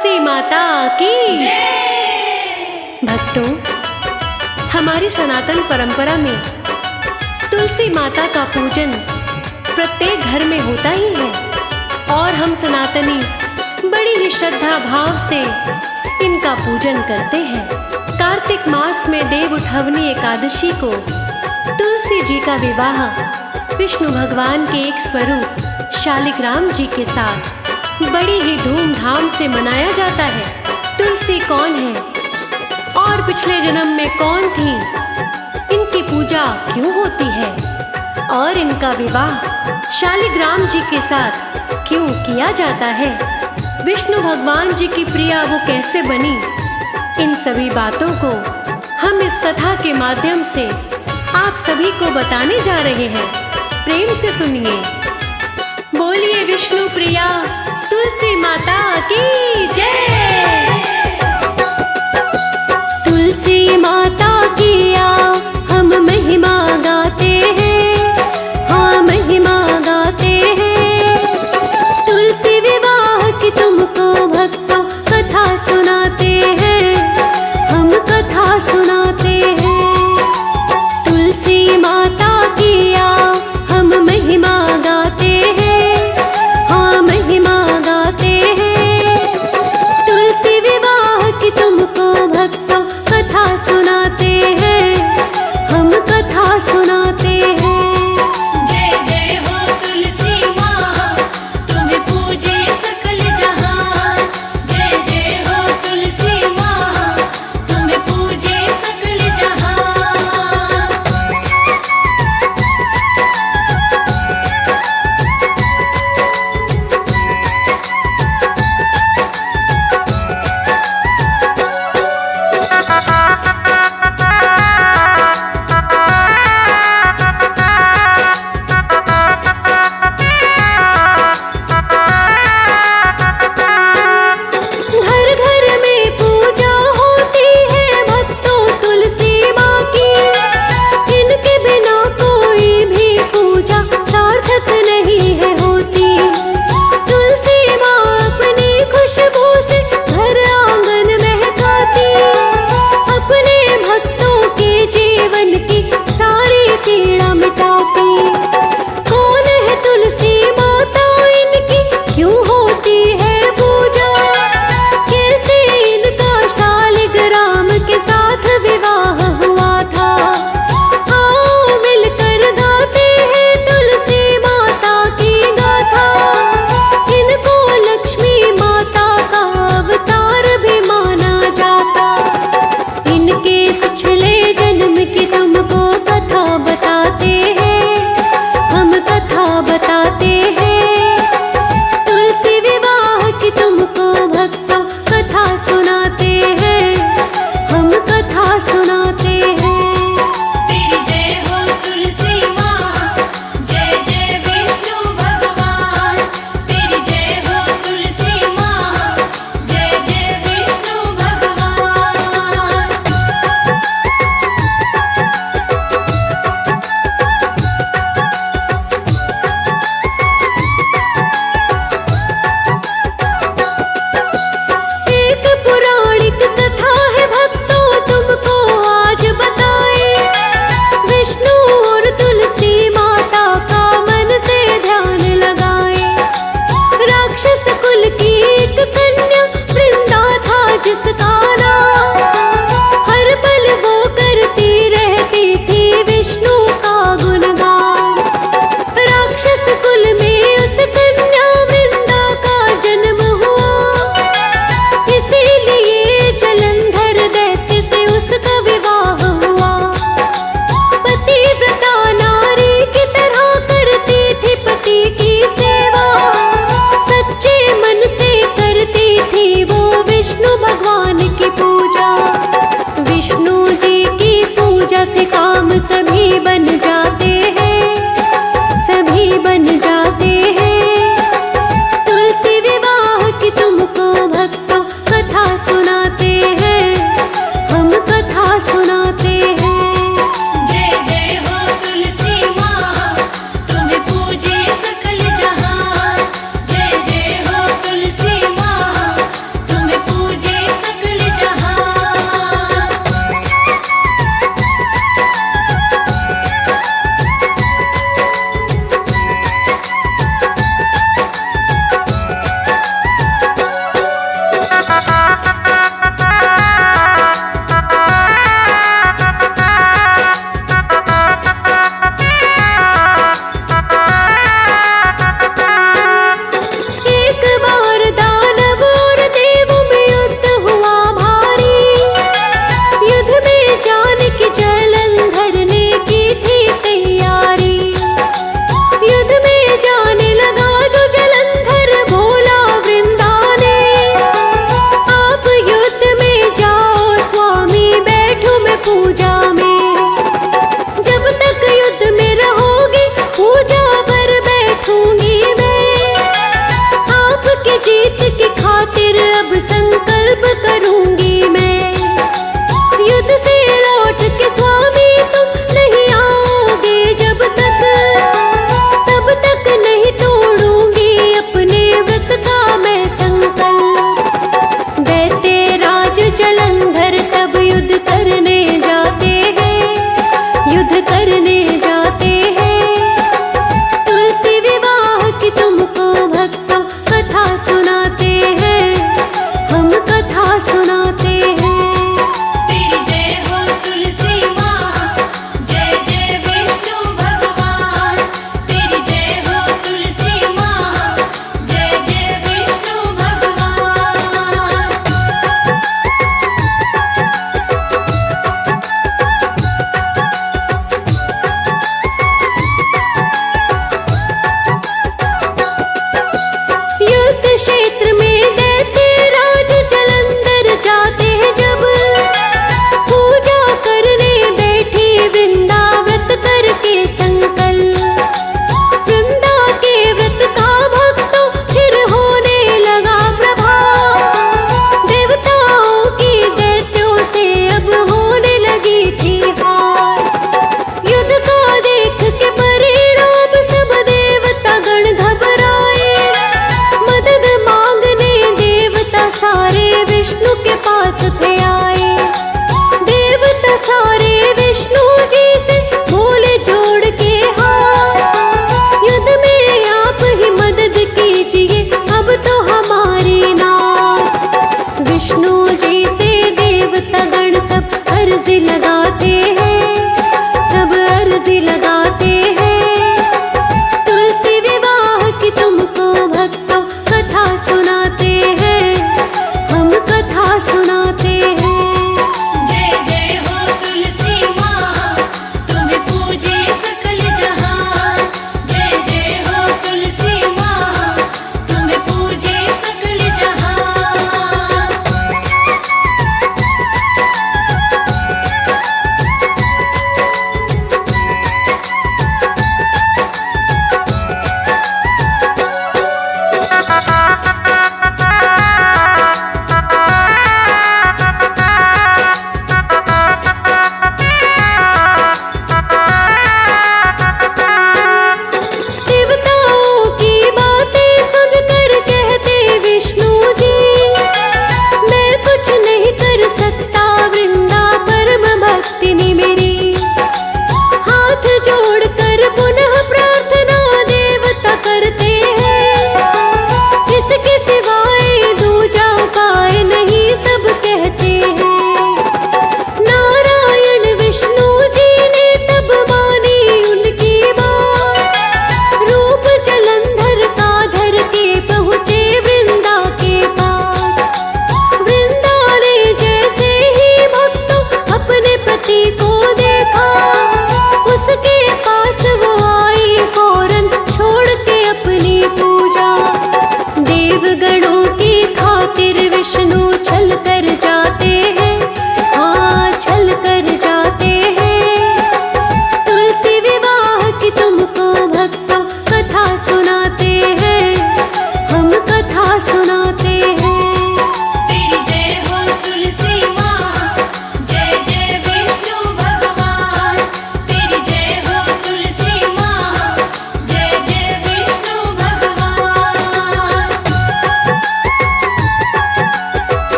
तुलसी माता की भक्तों, हमारी सनातन परंपरा में तुलसी माता का पूजन प्रत्येक घर में होता ही है और हम सनातनी बड़ी ही श्रद्धा भाव से इनका पूजन करते हैं। कार्तिक मास में देव उठवनी एकादशी को तुलसी जी का विवाह विष्णु भगवान के एक स्वरूप शालिग्राम जी के साथ बड़ी ही धूमधाम से मनाया जाता है। तुलसी कौन है और पिछले जन्म में कौन थी, इनकी पूजा क्यों होती है और इनका विवाह शालिग्राम जी के साथ क्यों किया जाता है, विष्णु भगवान जी की प्रिया वो कैसे बनी, इन सभी बातों को हम इस कथा के माध्यम से आप सभी को बताने जा रहे हैं। प्रेम से सुनिए। बोलिए विष्णु प्रिया तुलसी माता की जय। तुलसी माता की आओ हम महिमा गाते हैं, हाँ महिमा गाते हैं। तुलसी विवाह की तुमको भक्तों कथा सुनाते हैं, हम कथा सुनाते हैं। तुलसी माता की आओ हम महिमा गाते हैं, हाँ महिमा गाते हैं। तुलसी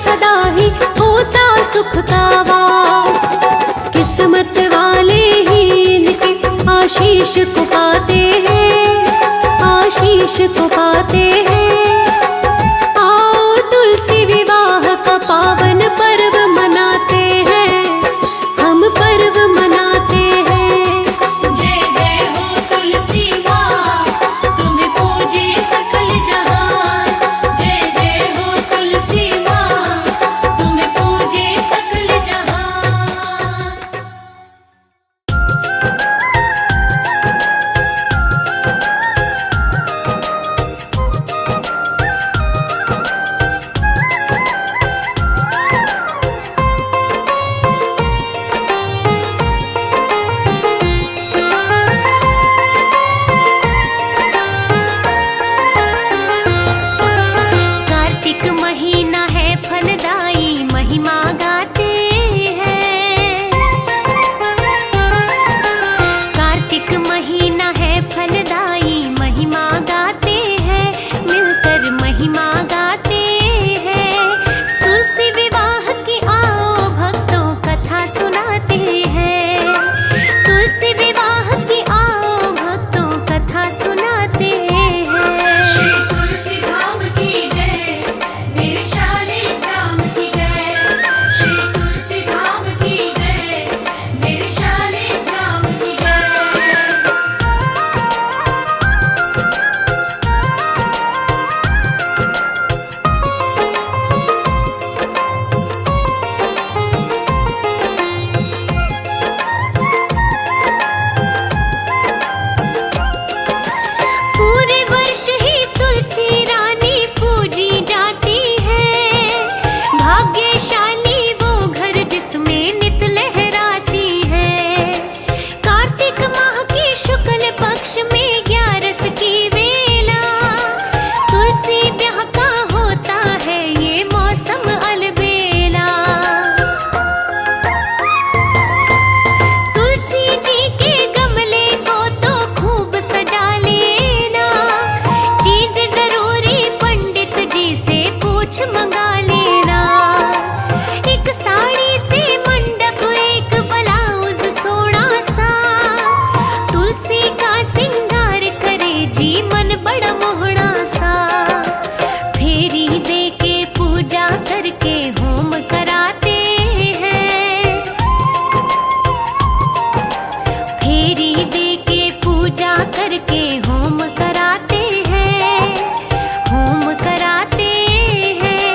सदा ही होता सुख का वास। किस्मत वाले ही इनके आशीष को पाते हैं, आशीष को पाते हैं। आओ तुलसी विवाह का पावन पर्व मनाते हैं, हम पर्व मनाते हैं। जय जय हो तुलसी माँ, तुम्हें पूजे सकल जहान। जय जय हो तुलसी माँ, तुम्हें पूजे सकल जहान। कार्तिक महीना है फलदाई, महिमा गाते हैं। कार्तिक महीना है फलदाई, महिमा गाते हैं, मिलकर महिमा गाते हैं। तुलसी विवाह की आओ भक्तों कथा सुनाते हैं, तुलसी विवाह की आओ भक्तों कथा सुनाते हैं। श्री तुलसी धाम की जय, मेरे शाले धाम की जय। श्री तुलसी धाम की जय, मेरे शाले धाम की जय। पूरे वर्ष ही तुलसी रानी पूजी जाती है। भाग्यशाली वो घर जिसमें नित लहराती है। कार्तिक माह की शुक्ल पक्ष में 11 की वेला, तुलसी ब्याह का होता है ये मौसम अलबेला। तुलसी जी के गमले को तो खूब सजा लेना, चीज जरूरी पंडित जी से पूछ मंगा लेना। एक साड़ी से मंडप, एक ब्लाउज सोना सा, तुलसी का सिंगार करे जी मन बड़ा मोहना सा। फेरी दे के पूजा करके होम कराते हैं, फेरी दे के पूजा करके होम कराते हैं, होम कराते हैं।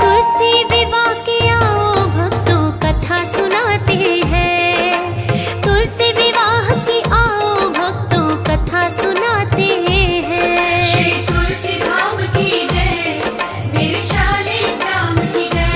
तुलसी विवाह की आओ भक्तों कथा सुनाते हैं, तुलसी विवाह की आओ भक्तों कथा सुनाते हैं। श्री तुलसी धाम की जय, मेरे शाले धाम की जय।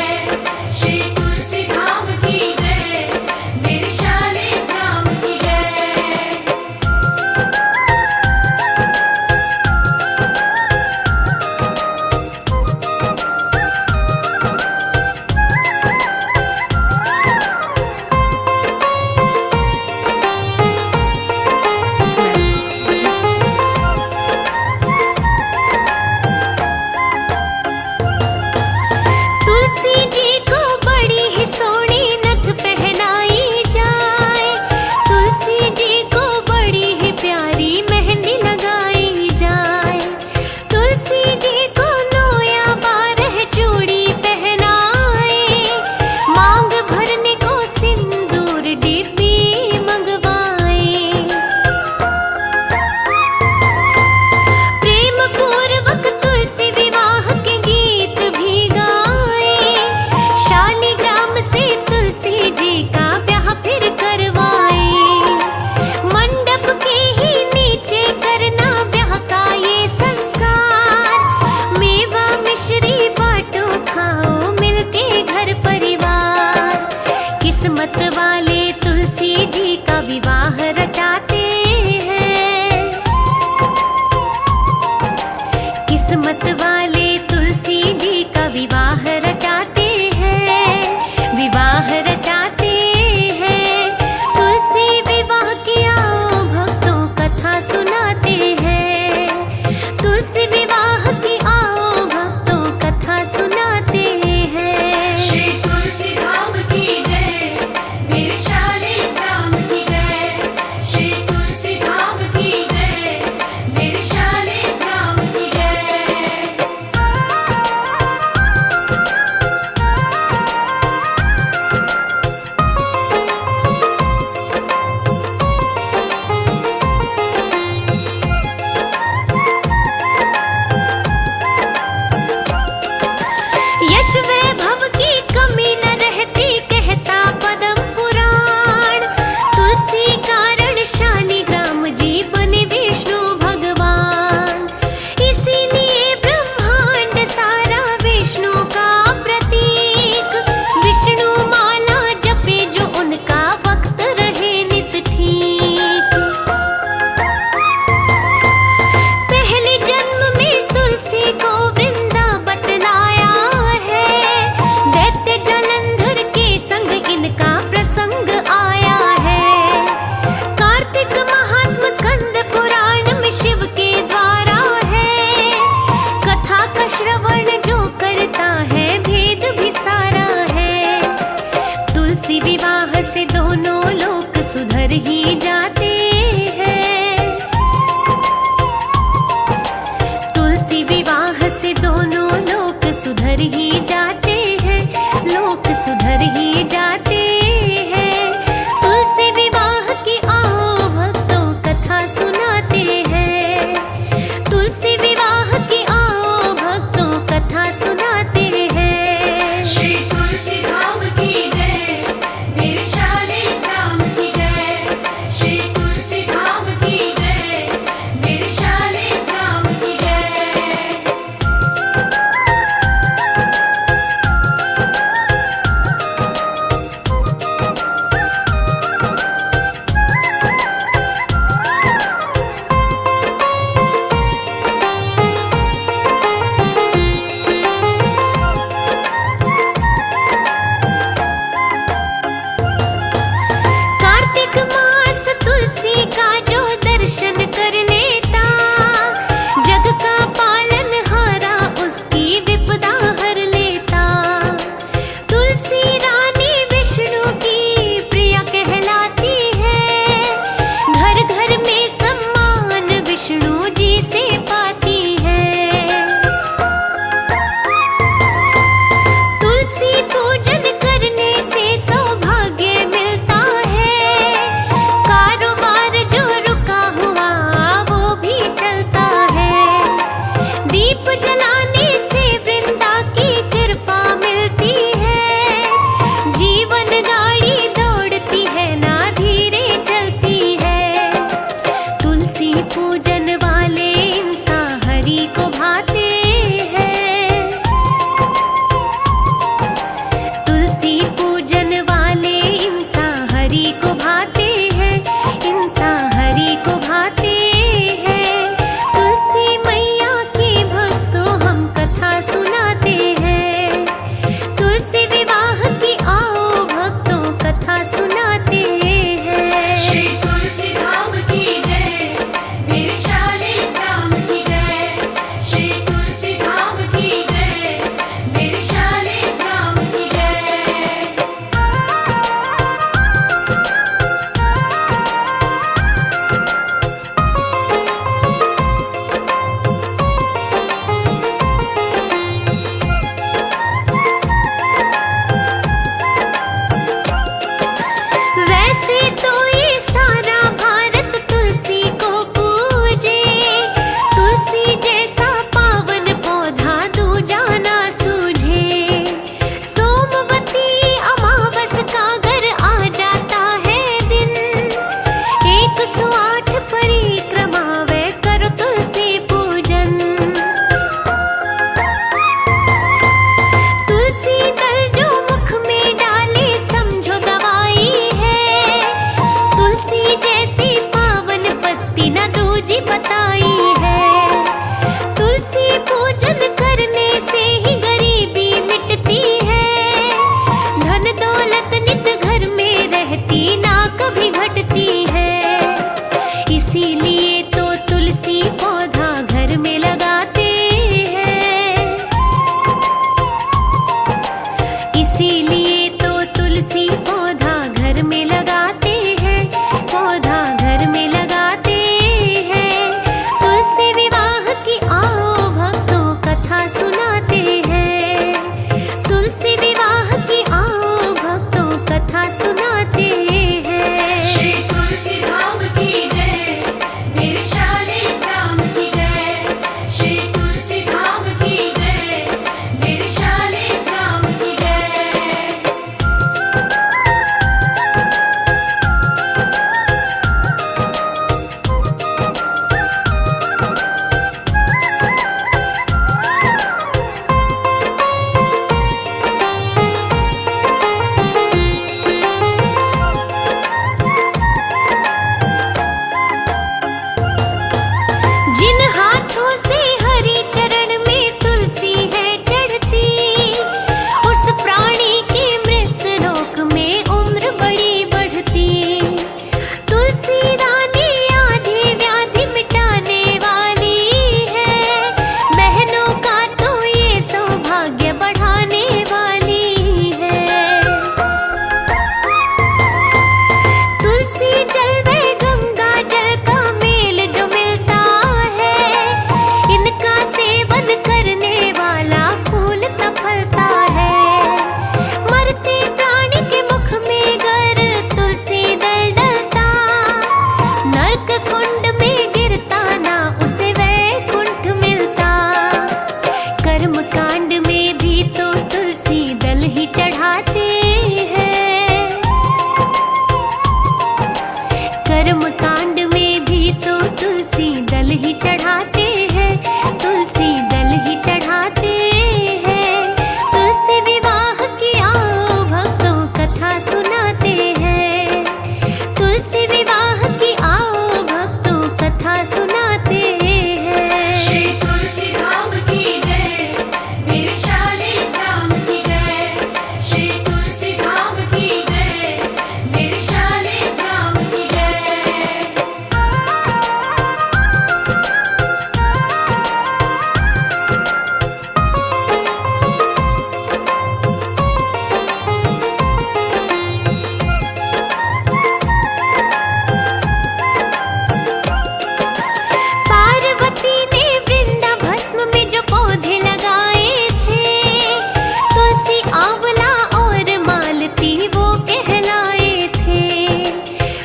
आंवला और मालती वो कहलाए थे।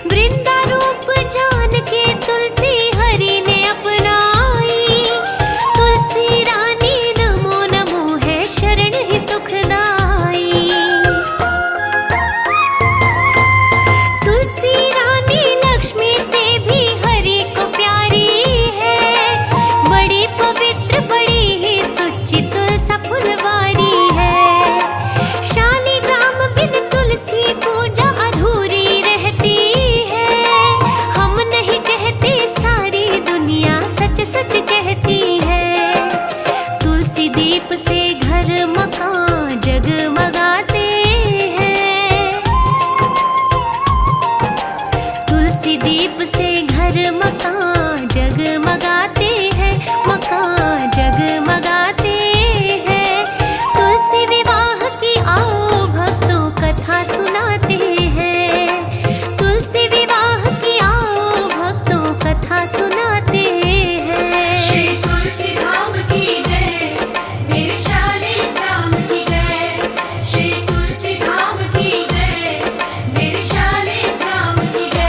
वृंदा रूप जान के तुलसी हरि ने अपनाई। तुलसी रानी नमो नमो है शरण ही सुखदाई। तुलसी रानी लक्ष्मी से भी हरि को प्यारी है। बड़ी पवित्र बड़ी ही सुच्ची तुलसा फुलवारी है। शालिग्राम बिन तुलसी पूजा अधूरी रहती है। हम नहीं कहते सारी दुनिया सच सच कहती है। तुलसी दीप से घर मकान जगमगाते हैं। तुलसी दीप से घर मकान जगमगाते हैं। मकान जगमगाते हैं। तुलसी विवाह की आओ भक्तों कथा सुनाते हैं। तुलसी विवाह की आओ भक्तों कथा सुनाते हैं। श्री तुलसी धाम की जय, मेरे शालिग्राम की जय। श्री तुलसी धाम की जय, मेरे शालिग्राम की जय।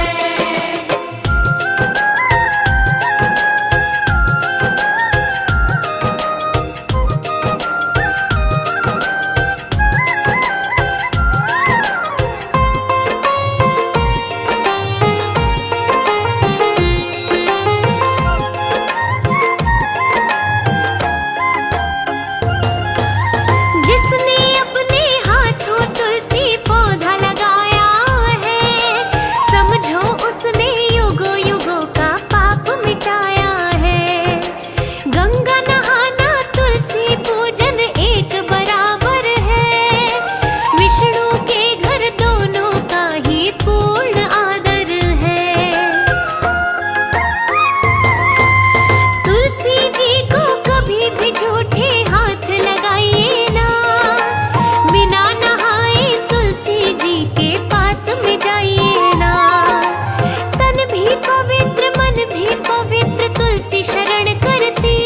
जिसने अपने हाथों तुलसी पौधा लगाया है, समझो उसने युगों युगों का पाप मिटाया है। गंगा नहाना तुलसी पूजन एक बराबर है। विष्णु के घर दोनों का ही पूर्ण आदर है। तुलसी जी को कभी भी झूठे हाथ लगाइए ना। बिना नहाए तुलसी जी के पास में जाइए ना। तन भी पवित्र मन भी पवित्र तुलसी शरण करती।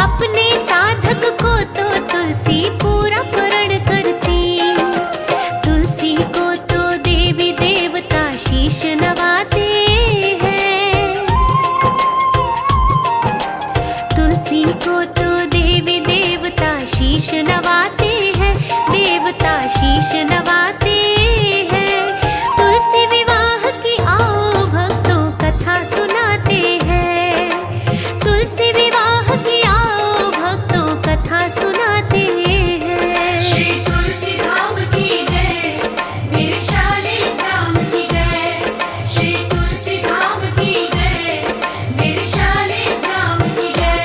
अपने साधक को तो तुलसी पूरा पूर्ण करती। तुलसी को तो देवी देवता शीश नवाते हैं। तुलसी को तो देवी देवता शीश नवाते हैं। देवता शीश नवाते हैं। तुलसी विवाह की आओ भक्तों कथा सुनाते हैं। तुलसी विवाह की आओ भक्तों कथा सुनाते हैं। श्री तुलसी धाम की जय, मेरे शालिग्राम की जय। श्री तुलसी धाम की जय, मेरे शालिग्राम की जय।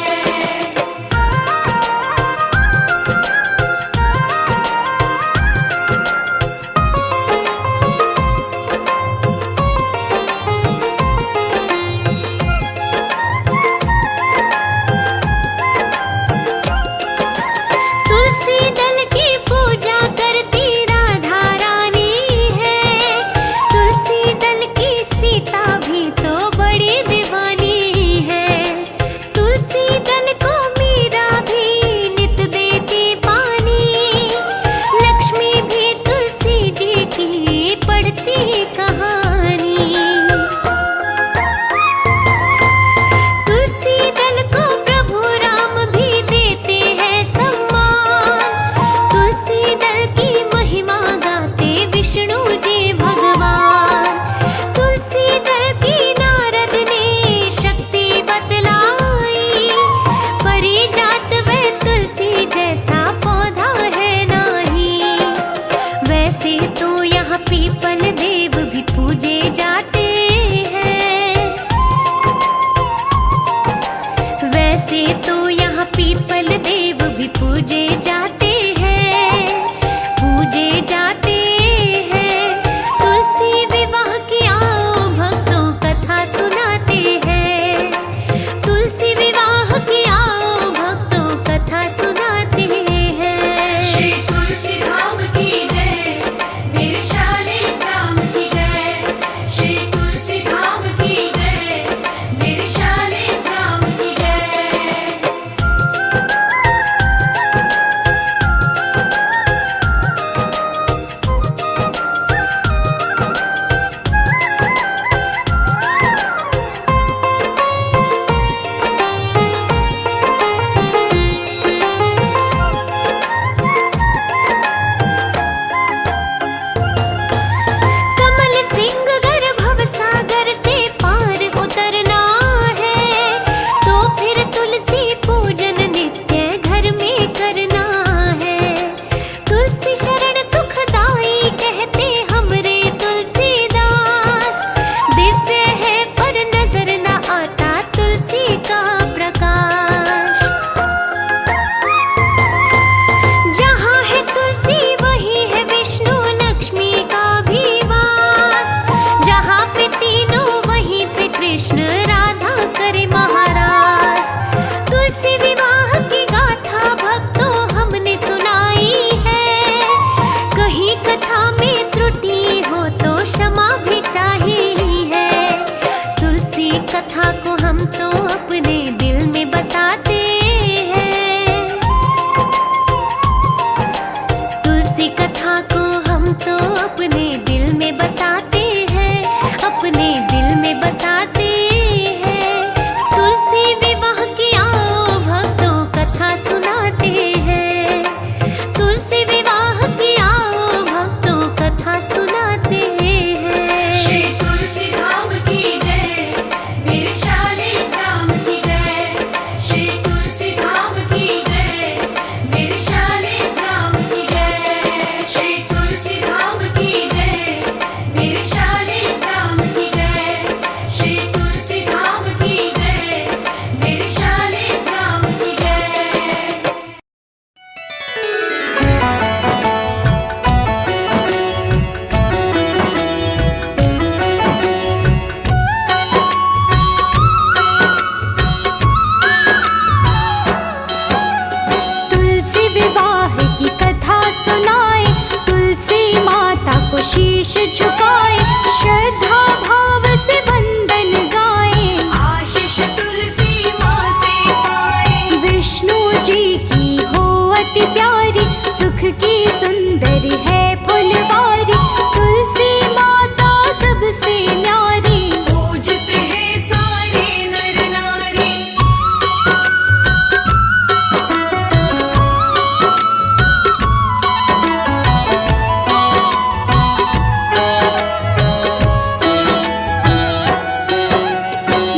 शीश झुकाए, श्रद्धा भाव से वंदन गाए। आशीष तुलसी माँ से पाए। विष्णु जी की हो अति प्यारी, सुख की सुंदर है फुलवारी। तुलसी माता सबसे न्यारी, पूजते हैं सारे नर नारी।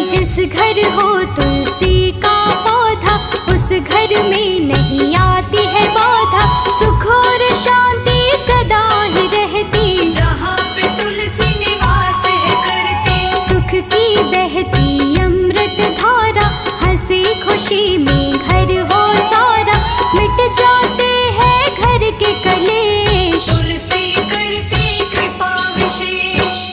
जिस घर हो तुलसी का पौधा, उस घर में नहीं आती है बाधा। सुख और शांति सदा ही रहती, जहाँ पे तुलसी निवास है करती। सुख की बहती अमृत धारा, हंसी खुशी में घर हो सारा। मिट जाते हैं घर के कलेश, तुलसी करती कृपा विशेष।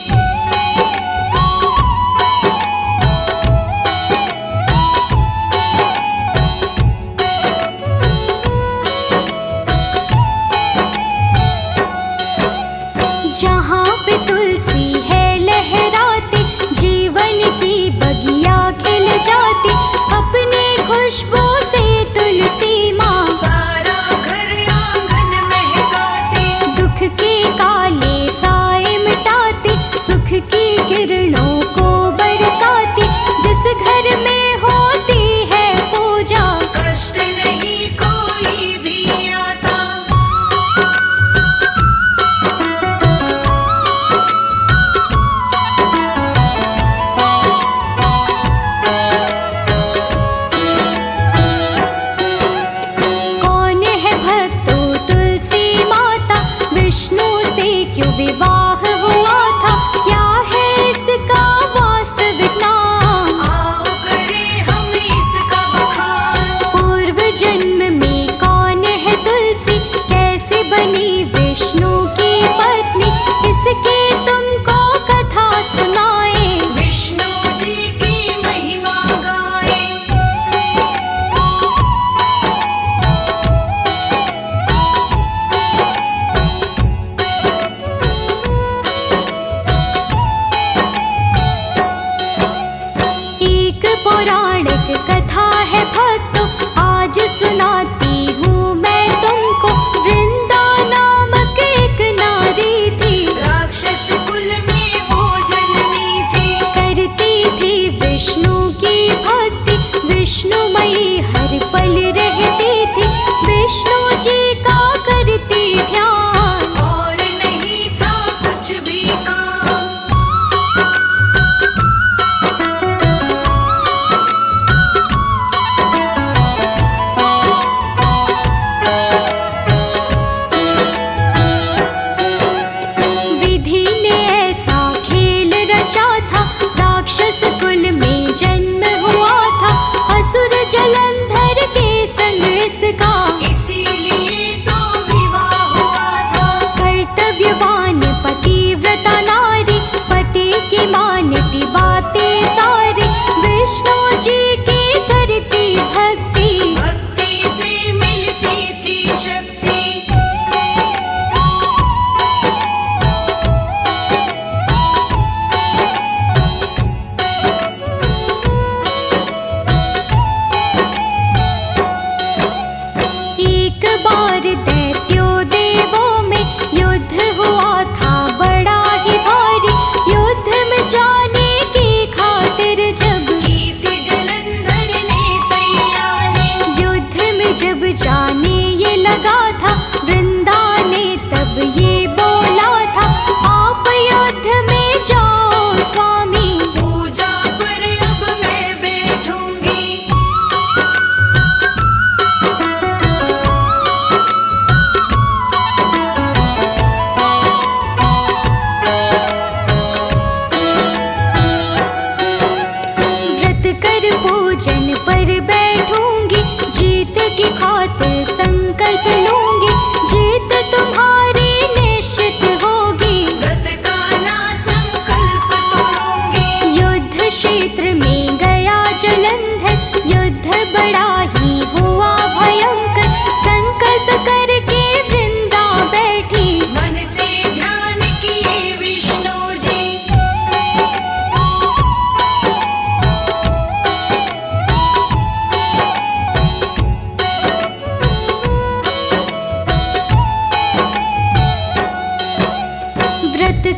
जहाँ पे तुलसी है लहराती, जीवन की बगिया खिल जाती। अपने खुशबू से तुलसी माँ सारा घर आंगन महकाती। दुख के काले साए मिटाती, सुख की किरणों को बरसाती। जिस घर में होती है पूजा, कष्ट नहीं कोई भी आता।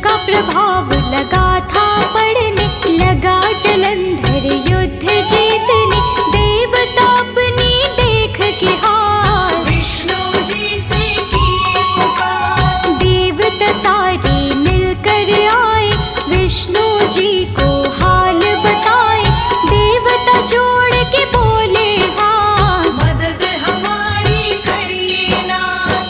का प्रभाव लगा था पड़ने, लगा जलंधर युद्ध जीतने। देवता अपनी देख के हार विष्णु जी से किए पुकार। देवता सारे मिलकर आए, विष्णु जी को हाल बताए। देवता जोड़ के बोले हाँ, मदद हमारी करिए नाथ।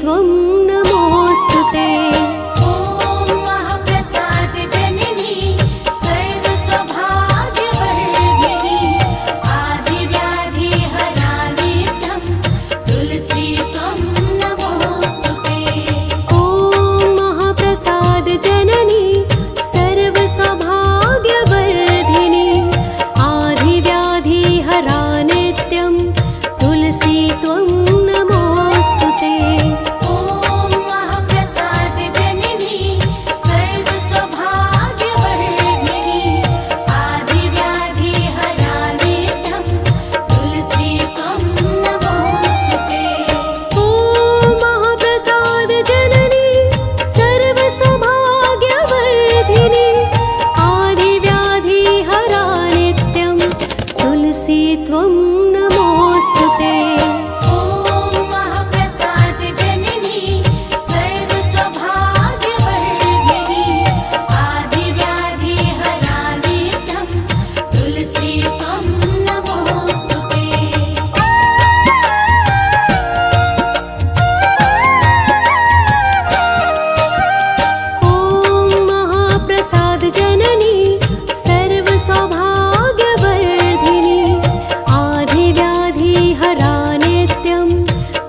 त्वं नमोऽस्तुते। ॐ महाप्रसाद जननी सर्वसौभाग्यवर्धिनी आदिव्याधि हरा नित्यं तुलसी त्वं नमोऽस्तुते। ॐ महाप्रसाद जननी सर्वसौभाग्यवर्धिनी आदिव्याधि हरा नित्यं तुलसी त्वं नमोऽस्तुते। ॐ महाप्रसाद जननी सर्वसौभाग्यवर्धिनी आदिव्याधि हरा नित्यं तुलसी त्वं नमोऽस्तुते। ॐ महाप्रसाद जननी सर्वसौभाग्यवर्धिनी आदिव्याधि हरा नित्यं तुलसी त्वं नमोऽस्तुते। ॐ महाप्रसाद जननी सर्वसौभाग्यवर्धिनी आदिव्याधि हरा नित्यं तुलसी त्वं नमोऽस्तुते। ॐ महाप्रसाद जननी सर्वसौभाग्यवर्धिनी आदिव्याधि हरा नित्यं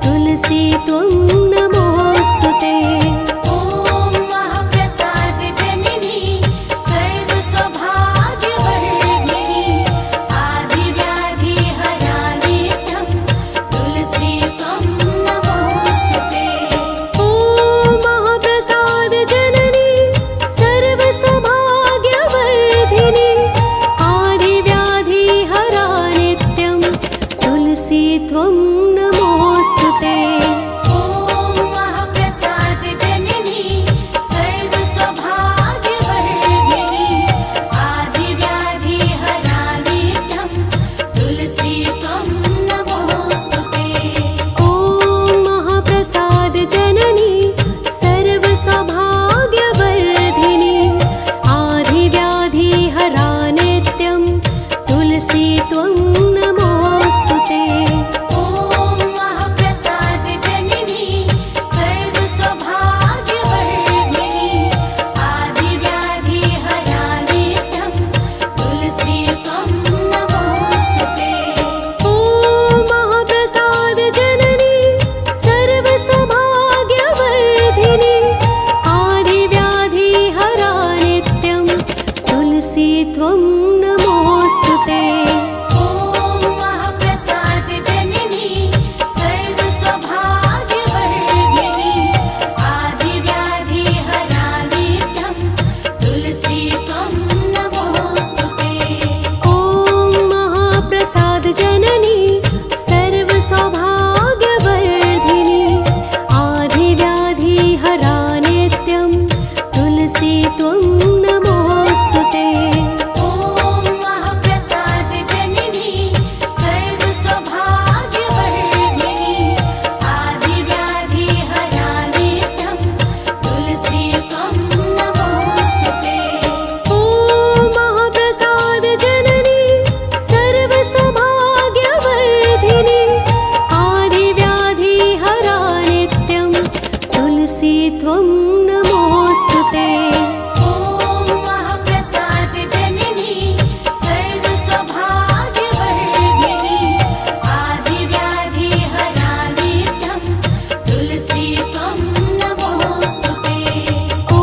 तुलसी त्वं नमोऽस्तुते। ॐ महाप्रसाद जननी सर्वसौभाग्यवर्धिनी आदिव्याधि हरा नित्यं तुलसी त्वं नमोऽस्तुते। ॐ महाप्रसाद जननी सर्वसौभाग्यवर्धिनी आदिव्याधि हरा नित्यं तुलसी त्वं नमोऽस्तुते। ॐ महाप्रसाद जननी सर्वसौभाग्यवर्धिनी आदिव्याधि हरा नित्यं तुलसी त्वं नमोऽस्तुते। ॐ महाप्रसाद जननी सर्वसौभाग्यवर्धिनी आदिव्याधि हरा नित्यं तुलसी त्वं नमोऽस्तुते। ॐ महाप्रसाद जननी सर्वसौभाग्यवर्धिनी आदिव्याधि हरा नित्यं तुलसी त्वं नमोऽस्तुते। ॐ महाप्रसाद जननी सर्वसौभाग्यवर्धिनी आदिव्याधि हरा नित्यं तुलसी त्वं नमोऽस्तुते। ॐ महाप्रसाद जननी सर्वसौभाग्यवर्धिनी आदिव्याधि हरा नित्यं तुलसी त्वं नमोऽस्तुते। ॐ महाप्रसाद जननी सर्वसौभाग्यवर्धिनी आदिव्याधि हरा नित्यं तुलसी त्वं नमोऽस्तुते। ॐ महाप्रसाद जननी सर्वसौभाग्यवर्धिनी आदिव्याधि हरा नित्यं तुलसी त्वं नमोऽस्तुते। ॐ महाप्रसाद जननी सर्वसौभाग्यवर्धिनी आदिव्याधि हरा नित्यं तुलसी त्वं नमोऽस्तुते। ॐ महाप्रसाद जननी सर्वसौभाग्यवर्धिनी आदिव्याधि हरा नित्यं तुलसी त्वं नमोऽस्तुते। ॐ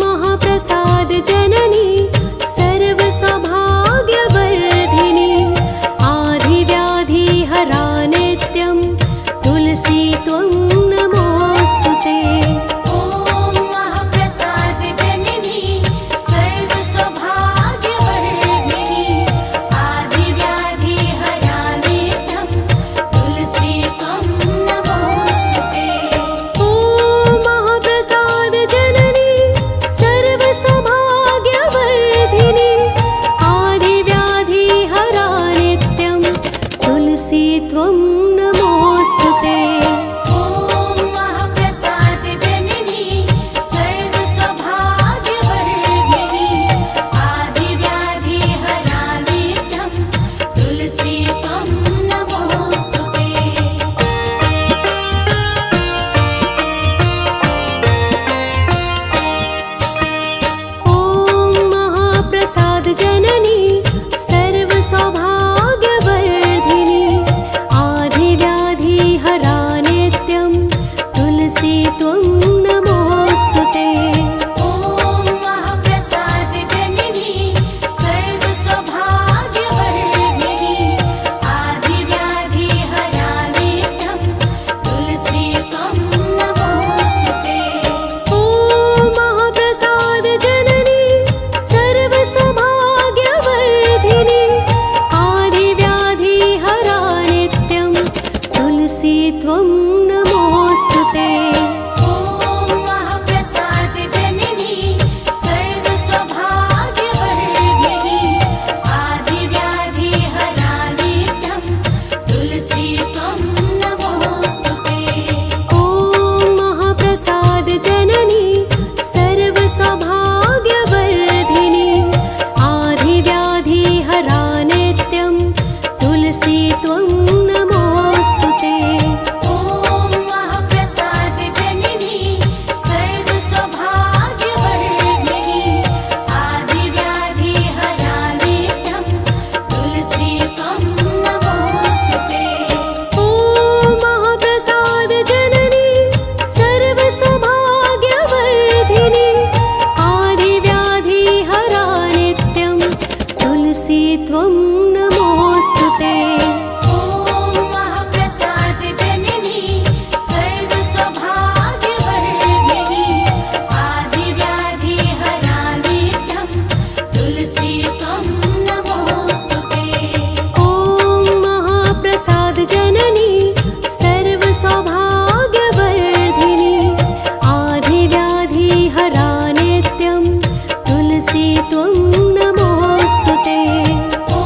महाप्रसाद जननी सर्वसौभाग्यवर्धिनी आदिव्याधि हरा नित्यं तुलसी त्वं नमोऽस्तुते। ॐ त्वं नमोऽस्तुते। ॐ महाप्रसाद जननी सर्वसौभाग्यवर्धिनी आदिव्याधि हरानित्यं तुलसी त्वं नमोऽस्तुते। ॐ महाप्रसाद जननी सर्वसौभाग्यवर्धिनी आदिव्याधि हरानित्यं तुलसी त्वं नमोऽस्तुते। ॐ महाप्रसाद जननी सर्वसौभाग्यवर्धिनी आदिव्याधि हरानित्यं तुलसी त्वं नमोऽस्तुते। ॐ महाप्रसाद जननी सर्वसौभाग्यवर्धिनी आदिव्याधि हरानित्यं तुलसी त्वं नमोऽस्तुते। ॐ महाप्रसाद जननी सर्वसौभाग्यवर्धिनी आदिव्याधि हरानित्यं तुलसी त्वं नमोऽस्तुते। ॐ महाप्रसाद जननी सर्वसौभाग्यवर्धिनी आदिव्याधि हरानित्यं तुलसी त्वं नमोऽस्तुते। ॐ महाप्रसाद जननी सर्वसौभाग्यवर्धिनी आदिव्याधि हरानित्यं तुलसी त्वं नमोऽस्तुते। ॐ महाप्रसाद जननी सर्वसौभाग्यवर्धिनी आदिव्याधि हरानित्यं तुलसी त्वं नमोऽस्तुते। ॐ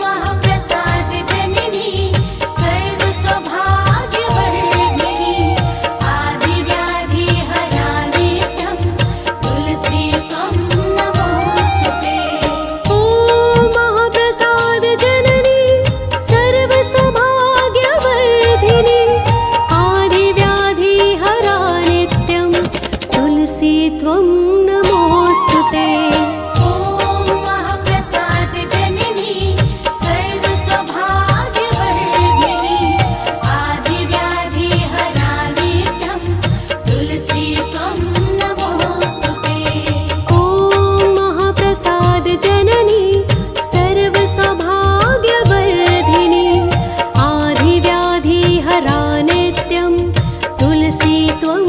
महाप्रसाद जननी सर्वसौभाग्यवर्धिनी आदिव्याधि हरानित्यं तुलसी त्वं नमोऽस्तुते। ॐ महाप्रसाद जननी सर्वसौभाग्यवर्धिनी आदिव्याधि हरानित्यं तुलसी त्वं नमोऽस्तुते। ॐ महाप्रसाद जननी सर्वसौभाग्यवर्धिनी आदिव्याधि हरानित्यं तुलसी त्वं नमोऽस्तुते। ॐ महाप्रसाद जननी सर्वसौभाग्यवर्धिनी आदिव्याधि हरानित्यं तुलसी त्वं